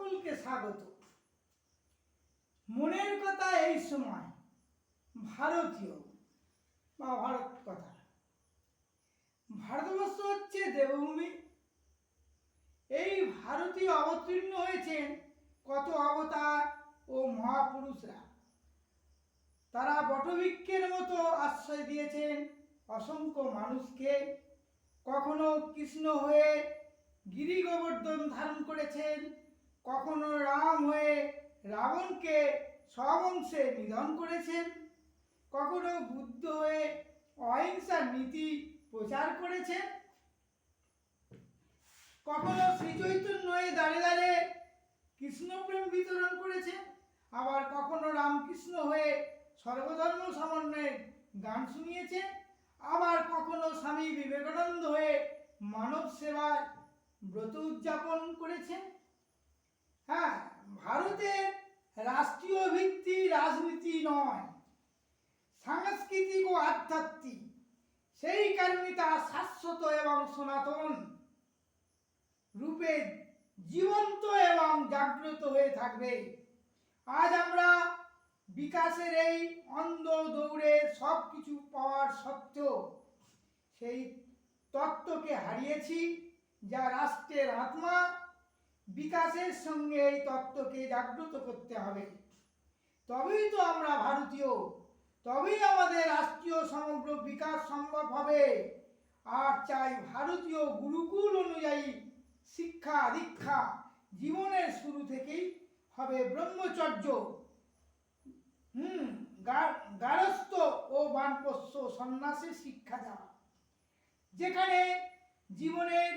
সকলকে স্বাগত। মনের কথা এই সময় ভারতীয় বা ভারত কথা। ভারতবর্ষ হচ্ছে দেবভূমি। এই ভারতীয় অবতীর্ণ হয়েছেন কত অবতার ও মহাপুরুষরা। তারা বটবৃক্ষের মতো আশ্রয় দিয়েছেন অসংখ্য মানুষকে। কখনো কৃষ্ণ হয়ে গিরি গোবর্ধন ধারণ করেছেন, কখনো রাম হয়ে রাবণকে স্ববংশে নিধন করেছেন, কখনো বুদ্ধ হয়ে অহিংসার নীতি প্রচার করেছেন, কখনো শ্রীচৈতন্য হয়ে দাঁড়িয়ে দাঁড়িয়ে কৃষ্ণপ্রেম বিতরণ করেছেন, আবার কখনো রামকৃষ্ণ হয়ে সর্বধর্ম সমন্বয়ের গান শুনিয়েছেন, আবার কখনো স্বামী বিবেকানন্দ হয়ে মানব সেবার ব্রত উদযাপন করেছেন। হ্যাঁ, ভারতের রাষ্ট্রীয় ভিত্তি রাজনীতি নয়, সাংস্কৃতিক ও আধ্যাত্মিক। সেই কারণে তা শাশ্বত এবং সনাতন রূপে জীবন্ত এবং জাগ্রত হয়ে থাকবে। আজ আমরা বিকাশের এই অন্ধ দৌড়ে সব কিছু পাওয়ার সত্ত্বেও সেই তত্ত্বকে হারিয়েছি, যা রাষ্ট্রের আত্মা। বিকাশের সঙ্গে এই তত্ত্বকে জাগ্রত করতে হবে, তবেই তো আমরা ভারতীয়, তবেই আমাদের রাষ্ট্রীয় সমগ্র বিকাশ সম্ভব হবে। আর চাই ভারতীয় গুরুকুল অনুযায়ী শিক্ষা দীক্ষা। জীবনের শুরু থেকেই হবে ব্রহ্মচর্য, গারস্থ ও বানপ্রস্থ সন্ন্যাসের শিক্ষা দেওয়া, যেখানে জীবনের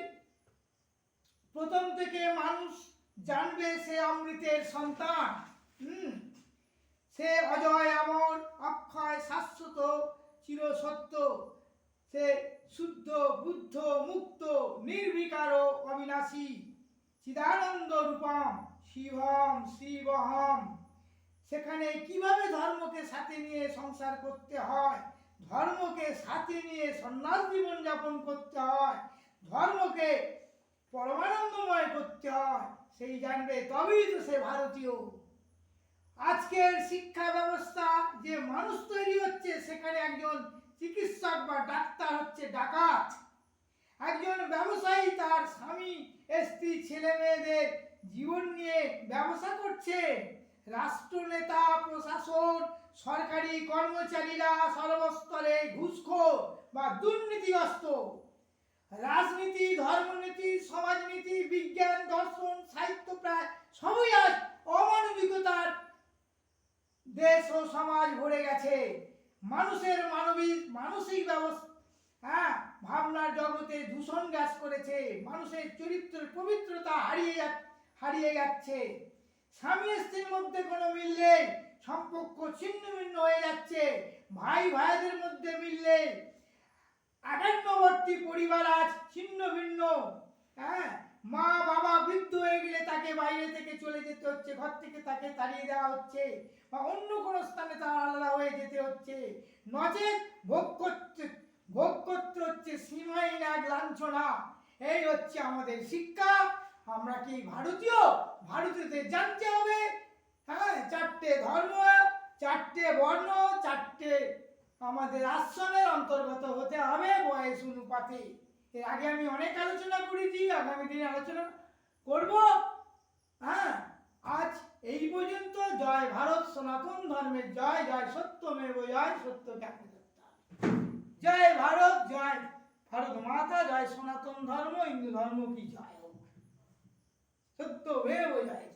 প্রথম থেকে মানুষ জানবে সে অমৃতের সন্তান, সে অজয় অমর অক্ষয় শাশ্বত চিরসত্য, সে শুদ্ধ বুদ্ধ মুক্ত নির্বিকার অবিনাশী চিদানন্দ রূপম শিবম শিবহম। সেখানে কিভাবে ধর্মকে সাথে নিয়ে সংসার করতে হয়, ধর্মকে সাথে নিয়ে সন্ন্যাস জীবন যাপন করতে হয়, ধর্মকে পরমানন্দময় করতে হয়, সেই জানবে, তবেই তো সে ভারতীয়। আজকের শিক্ষা ব্যবস্থা যে মানুষ তৈরি হচ্ছে, সেখানে একজন চিকিৎসক বা ডাক্তার হচ্ছে ডাকাত, একজন ব্যবসায়ী তার স্বামী স্ত্রী ছেলে মেয়েদের জীবন নিয়ে ব্যবসা করছে, রাষ্ট্রনেতা প্রশাসন সরকারি কর্মচারীরা সর্বস্তরে ঘুষখোর বা দুর্নীতিগ্রস্ত। রাজনীতি ধর্মনীতি সমাজনীতি বিজ্ঞান দর্শন সাহিত্য প্রায় সবই আজ অমানবিকতার দেশ ও সমাজ ভরে গেছে। মানুষের মানসিক ব্যবস্থা ভাবনার জগতে দূষণ গ্রাস করেছে। মানুষের চরিত্রের পবিত্রতা হারিয়ে যাচ্ছে। স্বামী স্ত্রীর মধ্যে কোনো মিল নেই, সম্পর্ক ছিন্ন ভিন্ন হয়ে যাচ্ছে। ভাই ভাইদের মধ্যে মিল নেই, একান্নবর্তী পরিবার আজ ছিন্ন ভিন্ন। মা বাবা বৃদ্ধ হয়ে গেলে তাকে বাইরে থেকে চলে যেতে হচ্ছে, ঘর থেকে তাকে তাড়িয়ে দেওয়া হচ্ছে, বা অন্য কোনো স্থানে তার আলাদা হয়ে যেতে হচ্ছে। নচেত ভোগ করতে হচ্ছে সীমাহীন এক লাঞ্ছনা। এই হচ্ছে আমাদের শিক্ষা। আমরা কি ভারতীয়? ভারতীয়তে জানতে হবে, চারটে ধর্ম, চারটে বর্ণ, চারটে আমাদের আশ্রমের অন্তর্গত হতে হবে বয়স অনুপাতে। এর আগে আমি অনেক আলোচনা করেছি, আগামী দিনে আলোচনা করব। আজ এই পর্যন্ত। জয় ভারত, সনাতন ধর্মের জয়, জয় সত্যমেব জয়, সত্য জ্ঞানে জয় ভারত, জয় ভারত মাতা, জয় সনাতন ধর্ম, হিন্দু ধর্ম কি জয় হোক, সত্যমেব জয়।